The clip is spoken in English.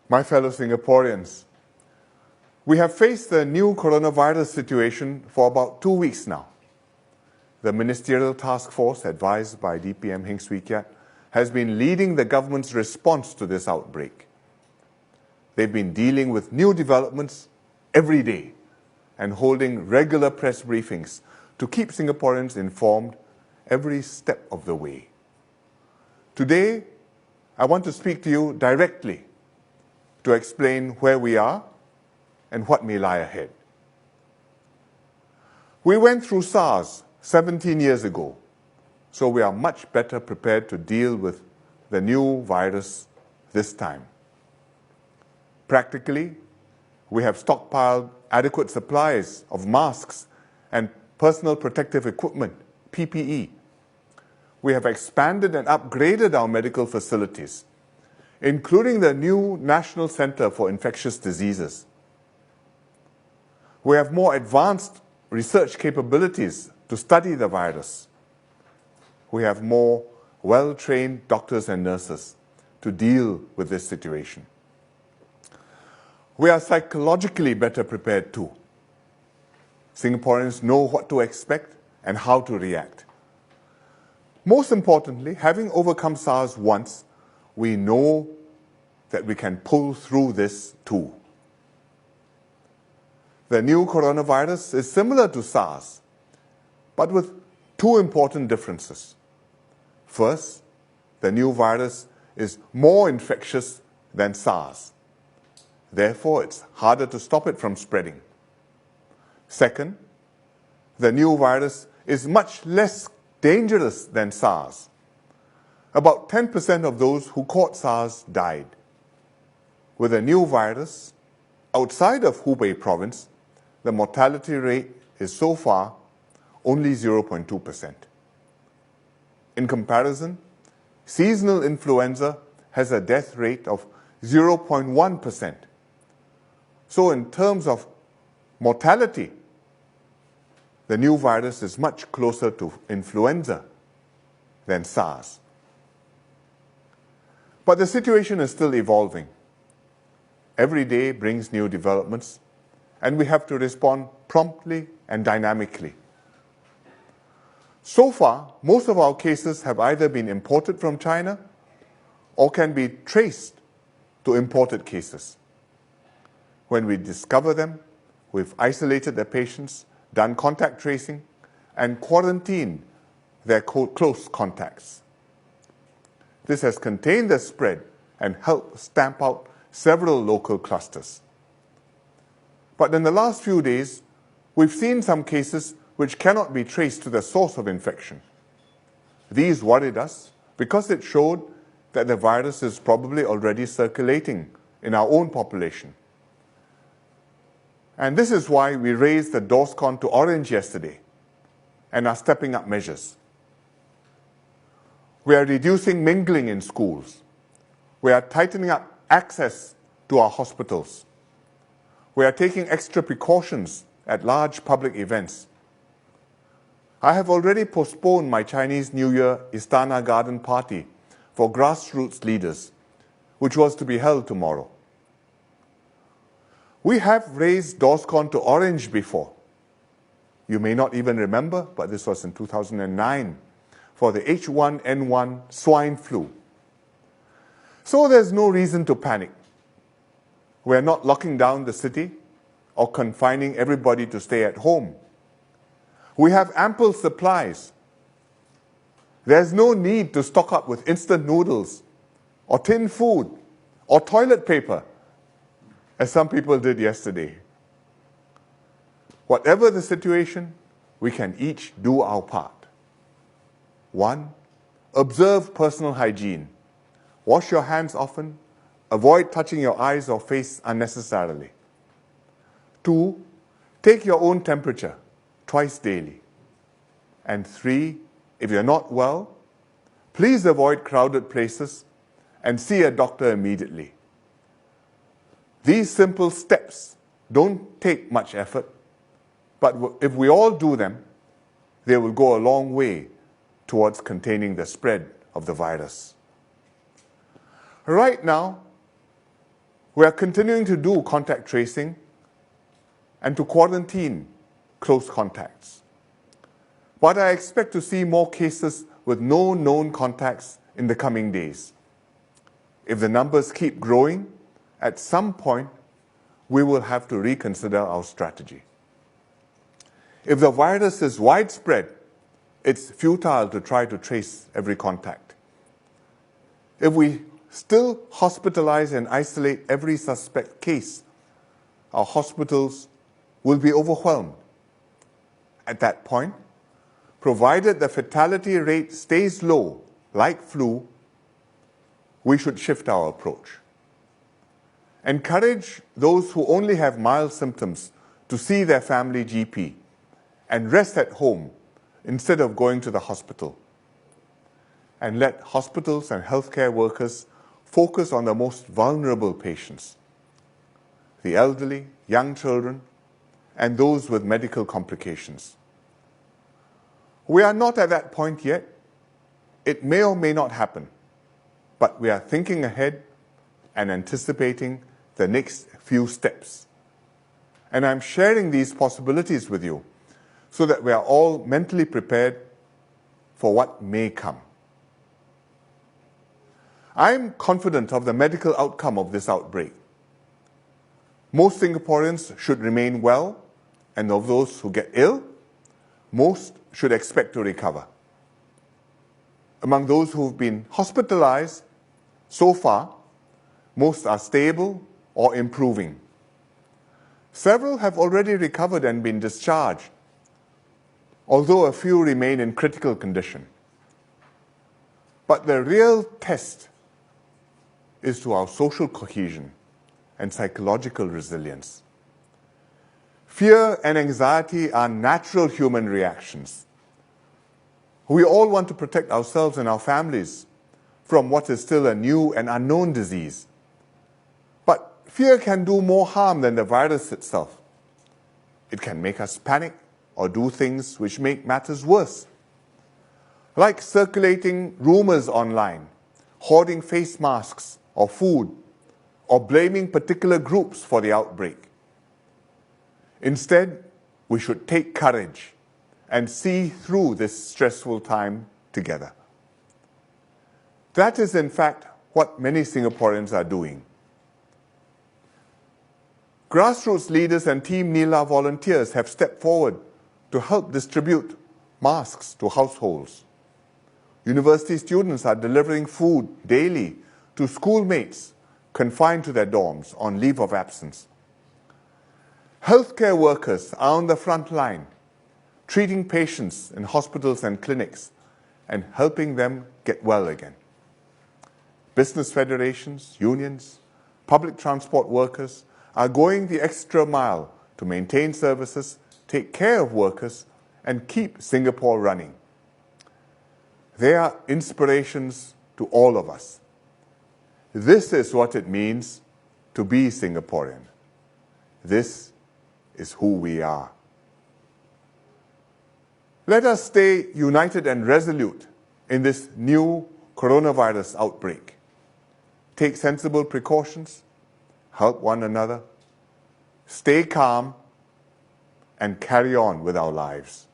My fellow Singaporeans, we have faced the new coronavirus situation for about 2 weeks now. The ministerial task force, advised by DPM Heng Swee Keat, has been leading the government's response to this outbreak. They've been dealing with new developments every day and holding regular press briefings to keep Singaporeans informed every step of the way. Today, I want to speak to you directly to explain where we are and what may lie ahead. We went through SARS 17 years ago, so we are much better prepared to deal with the new virus this time. Practically, we have stockpiled adequate supplies of masks and personal protective equipment, PPE. We have expanded and upgraded our medical facilities, including the new National Center for Infectious Diseases. We have more advanced research capabilities to study the virus. We have more well-trained doctors and nurses to deal with this situation. We are psychologically better prepared too. Singaporeans know what to expect and how to react. Most importantly, having overcome SARS once, we know that we can pull through this too. The new coronavirus is similar to SARS, but with two important differences. First, the new virus is more infectious than SARS. Therefore, it's harder to stop it from spreading. Second, the new virus is much less dangerous than SARS. About 10% of those who caught SARS died. With a new virus, outside of Hubei province, the mortality rate is so far only 0.2%. In comparison, seasonal influenza has a death rate of 0.1%. So in terms of mortality, the new virus is much closer to influenza than SARS. But the situation is still evolving. Every day brings new developments, and we have to respond promptly and dynamically. So far, most of our cases have either been imported from China or can be traced to imported cases. When we discover them, we've isolated the patients, done contact tracing, and quarantined their close contacts. This has contained the spread and helped stamp out several local clusters. But in the last few days, we've seen some cases which cannot be traced to the source of infection. These worried us because it showed that the virus is probably already circulating in our own population. And this is why we raised the DORSCON to orange yesterday and are stepping up measures. We are reducing mingling in schools. We are tightening up access to our hospitals. We are taking extra precautions at large public events. I have already postponed my Chinese New Year Istana Garden party for grassroots leaders, which was to be held tomorrow. We have raised DORSCON to orange before. You may not even remember, but this was in 2009 for the H1N1 swine flu. So there's no reason to panic. We're not locking down the city or confining everybody to stay at home. We have ample supplies. There's no need to stock up with instant noodles or tin food or toilet paper, as some people did yesterday. Whatever the situation, we can each do our part. 1, observe personal hygiene. Wash your hands often. Avoid touching your eyes or face unnecessarily. 2, take your own temperature twice daily. And 3, if you're not well, please avoid crowded places and see a doctor immediately. These simple steps don't take much effort, but if we all do them, they will go a long way towards containing the spread of the virus. Right now, We are continuing to do contact tracing and to quarantine close contacts. But I expect to see more cases with no known contacts in the coming days. If the numbers keep growing, at some point, we will have to reconsider our strategy. If the virus is widespread, it's futile to try to trace every contact. If we still hospitalize and isolate every suspect case, our hospitals will be overwhelmed. At that point, provided the fatality rate stays low, like flu, we should shift our approach. Encourage those who only have mild symptoms to see their family GP and rest at home instead of going to the hospital. And let hospitals and healthcare workers focus on the most vulnerable patients, the elderly, young children, and those with medical complications. We are not at that point yet. It may or may not happen, but we are thinking ahead and anticipating the next few steps. And I'm sharing these possibilities with you so that we are all mentally prepared for what may come. I'm confident of the medical outcome of this outbreak. Most Singaporeans should remain well, and of those who get ill, most should expect to recover. Among those who've been hospitalized so far, most are stable or improving. Several have already recovered and been discharged, although a few remain in critical condition. But the real test is to our social cohesion and psychological resilience. Fear and anxiety are natural human reactions. We all want to protect ourselves and our families from what is still a new and unknown disease. But fear can do more harm than the virus itself. It can make us panic or do things which make matters worse, like circulating rumors online, hoarding face masks or food, or blaming particular groups for the outbreak. Instead, we should take courage and see through this stressful time together. That is, in fact, what many Singaporeans are doing. Grassroots leaders and Team Nila volunteers have stepped forward to help distribute masks to households. University students are delivering food daily to schoolmates confined to their dorms on leave of absence. Healthcare workers are on the front line, treating patients in hospitals and clinics and helping them get well again. Business federations, unions, public transport workers are going the extra mile to maintain services, take care of workers, and keep Singapore running. They are inspirations to all of us. This is what it means to be Singaporean. This is who we are. Let us stay united and resolute in this new coronavirus outbreak. Take sensible precautions, help one another, stay calm, and carry on with our lives.